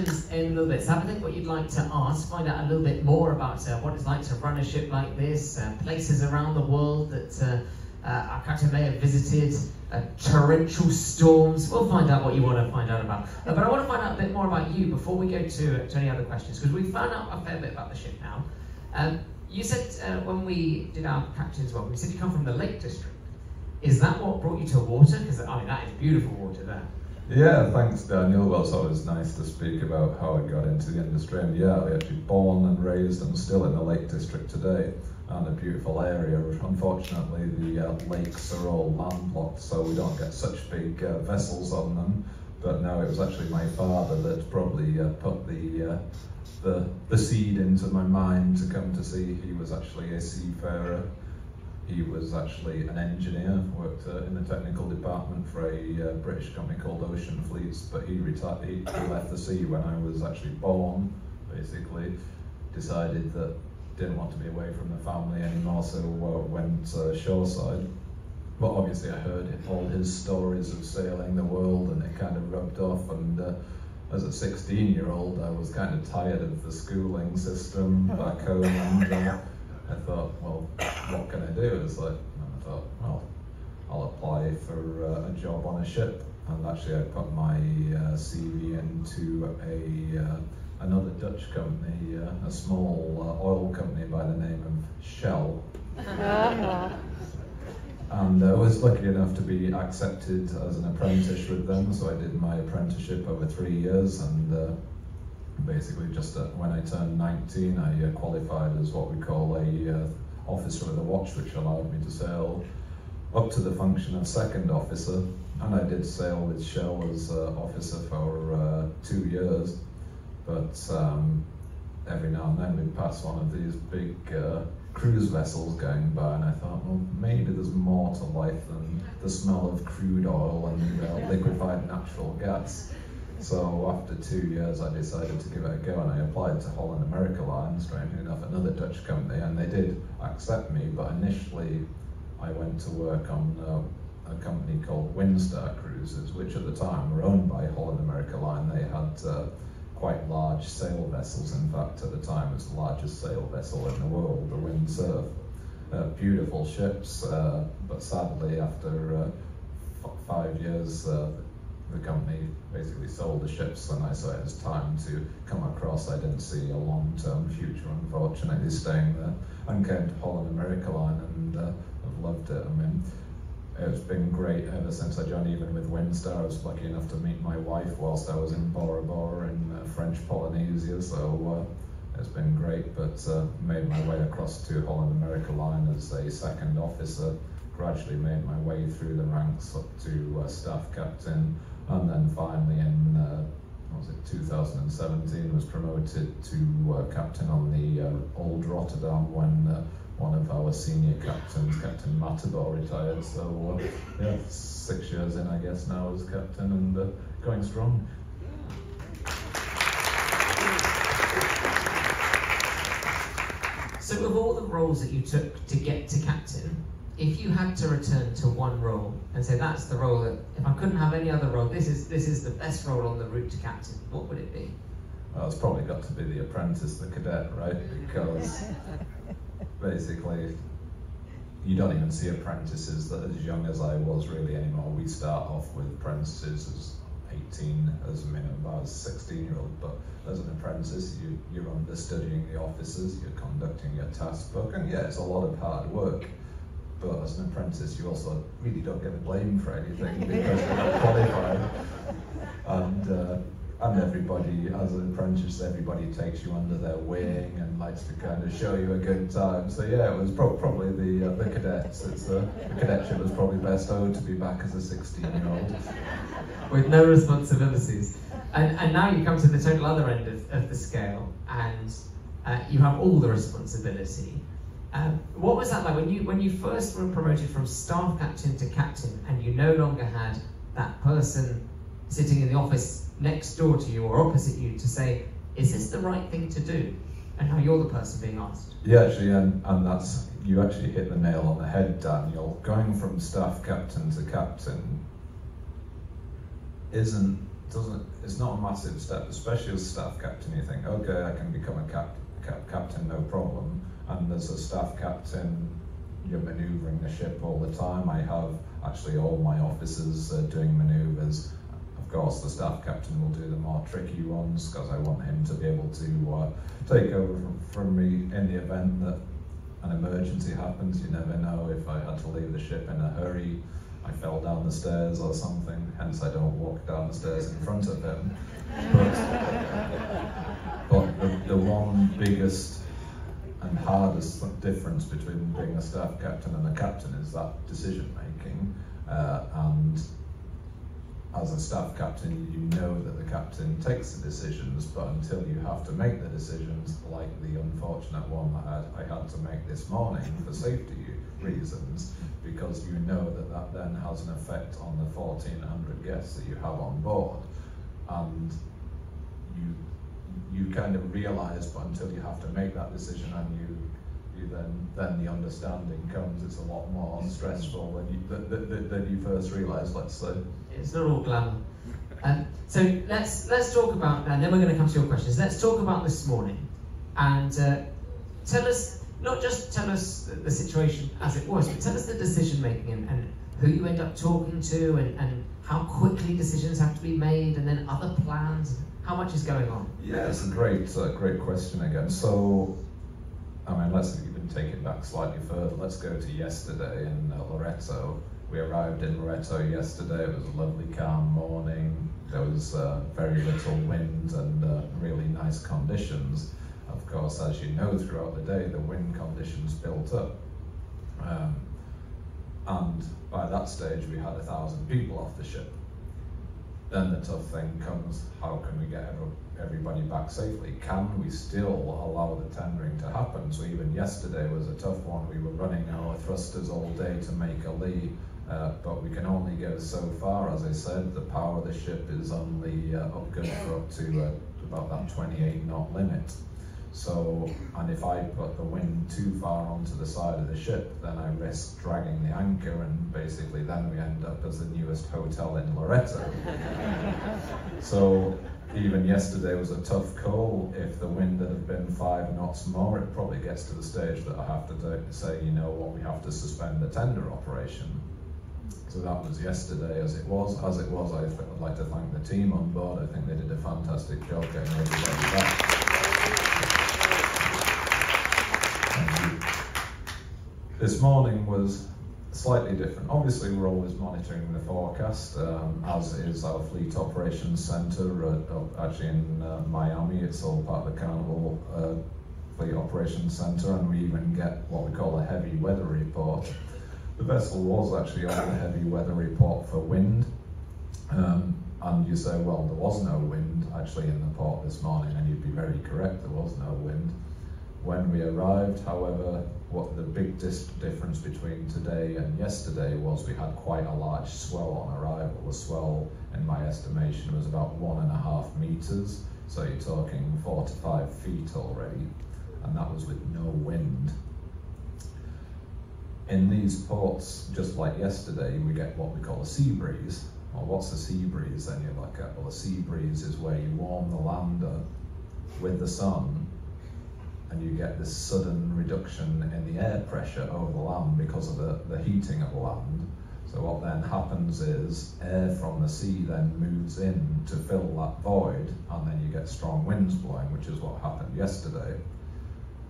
questions in a little bit. So have a think what you'd like to ask, find out a little bit more about what it's like to run a ship like this, places around the world that our captain may have visited, torrential storms. We'll find out what you want to find out about. But I want to find out a bit more about you before we go to any other questions, because we've found out a fair bit about the ship now. You said when we did our captain's welcome, you said you come from the Lake District. Is that what brought you to water? Because I mean, that is beautiful water there. Yeah, thanks Daniel. Well, it's always nice to speak about how I got into the industry. And yeah, I actually born and raised and still in the Lake District today, and a beautiful area. Unfortunately, the lakes are all landlocked, so we don't get such big vessels on them. But no, it was actually my father that probably put the seed into my mind to come to sea. He was actually a seafarer. He was actually an engineer, worked in the technical department for a British company called Ocean Fleets, but he left the sea when I was actually born, basically. Decided that didn't want to be away from the family anymore, so went shoreside. But obviously I heard all his stories of sailing the world, and it kind of rubbed off, and as a 16-year-old I was kind of tired of the schooling system back home, and I thought, well, what can I do? I thought, well, I'll apply for a job on a ship. And actually I put my CV into another Dutch company, a small oil company by the name of Shell. And I was lucky enough to be accepted as an apprentice with them, so I did my apprenticeship over 3 years, and basically just when I turned 19, I qualified as what we call a officer of the watch, which allowed me to sail up to the function of second officer. And I did sail with Shell as officer for 2 years, but every now and then we'd pass one of these big cruise vessels going by, and I thought, well, maybe there's more to life than the smell of crude oil and liquefied natural gas. So after 2 years I decided to give it a go, and I applied to Holland America Line, strangely enough another Dutch company, and they did accept me, but initially I went to work on a company called Windstar Cruises, which at the time were owned by Holland America Line. They had quite large sail vessels. In fact, at the time it was the largest sail vessel in the world, the Windsurf. Beautiful ships, but sadly after 5 years the company basically sold the ships, and I saw it as time to come across. I didn't see a long-term future, unfortunately, staying there, and came to Holland America Line, and I've loved it. I mean, it's been great ever since I joined. Even with Windstar, I was lucky enough to meet my wife whilst I was in Bora Bora in French Polynesia, so it's been great. But made my way across to Holland America Line as a second officer, gradually made my way through the ranks up to staff captain, and then finally in 2017 was promoted to captain on the Old Rotterdam when one of our senior captains, Captain Matador, retired. So yeah, 6 years in, I guess, now as captain, and going strong. So with all the roles that you took to get to captain, if you had to return to one role and say that's the role that, if I couldn't have any other role, this is the best role on the route to captain, what would it be? Well, it's probably got to be the apprentice, the cadet, right? Because basically you don't even see apprentices that as young as I was really anymore. We start off with apprentices as 18 as a minimum. I was a 16-year-old, but as an apprentice you're understudying the officers, you're conducting your task book, and yeah, it's a lot of hard work. But as an apprentice, you also really don't get blamed for anything because you're not qualified. And everybody, as an apprentice, everybody takes you under their wing and likes to kind of show you a good time. So yeah, it was probably the cadets. The cadetship was probably best owed to be back as a 16-year-old. With no responsibilities. And now you come to the total other end of the scale, and you have all the responsibility. What was that like when you first were promoted from staff captain to captain, and you no longer had that person sitting in the office next door to you or opposite you to say, is this the right thing to do? And now you're the person being asked. Yeah, actually, and that's, you actually hit the nail on the head, Daniel. Going from staff captain to captain isn't it's not a massive step, especially as staff captain. You think, okay, I can become a captain, no problem. And as a staff captain, you're manoeuvring the ship all the time. I have actually all my officers doing manoeuvres. Of course, the staff captain will do the more tricky ones because I want him to be able to take over from me in the event that an emergency happens. You never know if I had to leave the ship in a hurry, I fell down the stairs or something, hence I don't walk down the stairs in front of him. But the one biggest and hardest difference between being a staff captain and a captain is that decision making. And as a staff captain, you know that the captain takes the decisions, but until you have to make the decisions, like the unfortunate one that I had to make this morning for safety reasons, because you know that that then has an effect on the 1,400 guests that you have on board, and you kind of realise, but until you have to make that decision, and you then the understanding comes. It's a lot more stressful than you first realise. Let's say it's not all glamour. So let's talk about, and then we're going to come to your questions. Let's talk about this morning, and tell us, not just tell us the situation as it was, but tell us the decision making and who you end up talking to, and how quickly decisions have to be made, and then other plans. How much is going on? Yeah, it's a great question again. So, I mean, let's even take it back slightly further. Let's go to yesterday in Loreto. We arrived in Loreto yesterday. It was a lovely, calm morning. There was very little wind and really nice conditions. Of course, as you know, throughout the day, the wind conditions built up. And by that stage, we had 1,000 people off the ship. Then the tough thing comes, how can we get everybody back safely? Can we still allow the tendering to happen? So even yesterday was a tough one. We were running our thrusters all day to make a lee, but we can only go so far. As I said, the power of the ship is only good for up to about that 28 knot limit. So, and if I put the wind too far onto the side of the ship, then I risk dragging the anchor, and basically then we end up as the newest hotel in Loreto. So even yesterday was a tough call. If the wind had been 5 knots more, it probably gets to the stage that I have to say, you know what, we have to suspend the tender operation. So that was yesterday. As it was, I'd like to thank the team on board. I think they did a fantastic job getting everybody back. This morning was slightly different. Obviously, we're always monitoring the forecast, as is our Fleet Operations Centre, actually in Miami. It's all part of the Carnival Fleet Operations Centre, and we even get what we call a heavy weather report. The vessel was actually on the heavy weather report for wind, and you say, well, there was no wind actually in the port this morning, and you'd be very correct, there was no wind. When we arrived, however, what the big difference between today and yesterday was we had quite a large swell on arrival. The swell, in my estimation, was about 1.5 meters, so you're talking 4 to 5 feet already, and that was with no wind. In these ports, just like yesterday, we get what we call a sea breeze. Well, what's a sea breeze? Then you're like, well, a sea breeze is where you warm the lander with the sun, and you get this sudden reduction in the air pressure over the land because of the heating of the land. So what then happens is air from the sea then moves in to fill that void, and then you get strong winds blowing, which is what happened yesterday.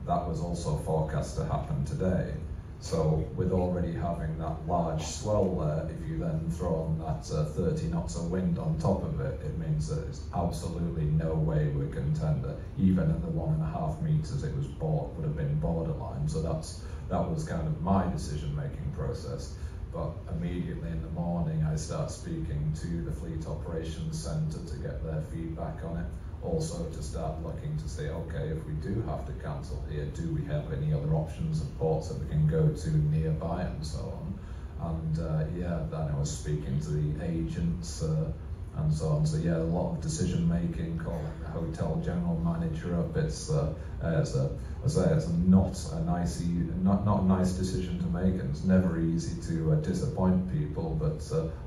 That was also forecast to happen today. So with already having that large swell there, if you then throw on that 30 knots of wind on top of it, it means that there's absolutely no way we can tender. Even at the 1.5 meters, it was would have been borderline. So that was kind of my decision-making process. But immediately in the morning, I start speaking to the Fleet Operations Centre to get their feedback on it. Also to start looking to say, okay, if we do have to cancel here, do we have any other options of ports that we can go to nearby and so on. And yeah, then I was speaking to the agents and so on. So yeah, a lot of decision making, calling the hotel general manager up. It's not a nice decision to make, and it's never easy to disappoint people. But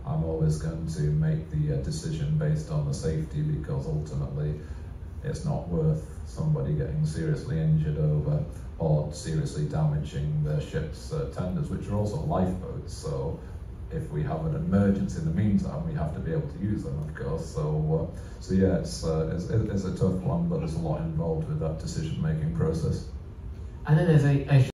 I'm always going to make the decision based on the safety, because ultimately it's not worth somebody getting seriously injured over or seriously damaging the ship's tenders, which are also lifeboats. So if we have an emergency in the meantime, we have to be able to use them, of course. So yeah, it's a tough one, but there's a lot involved with that decision-making process. And then there's a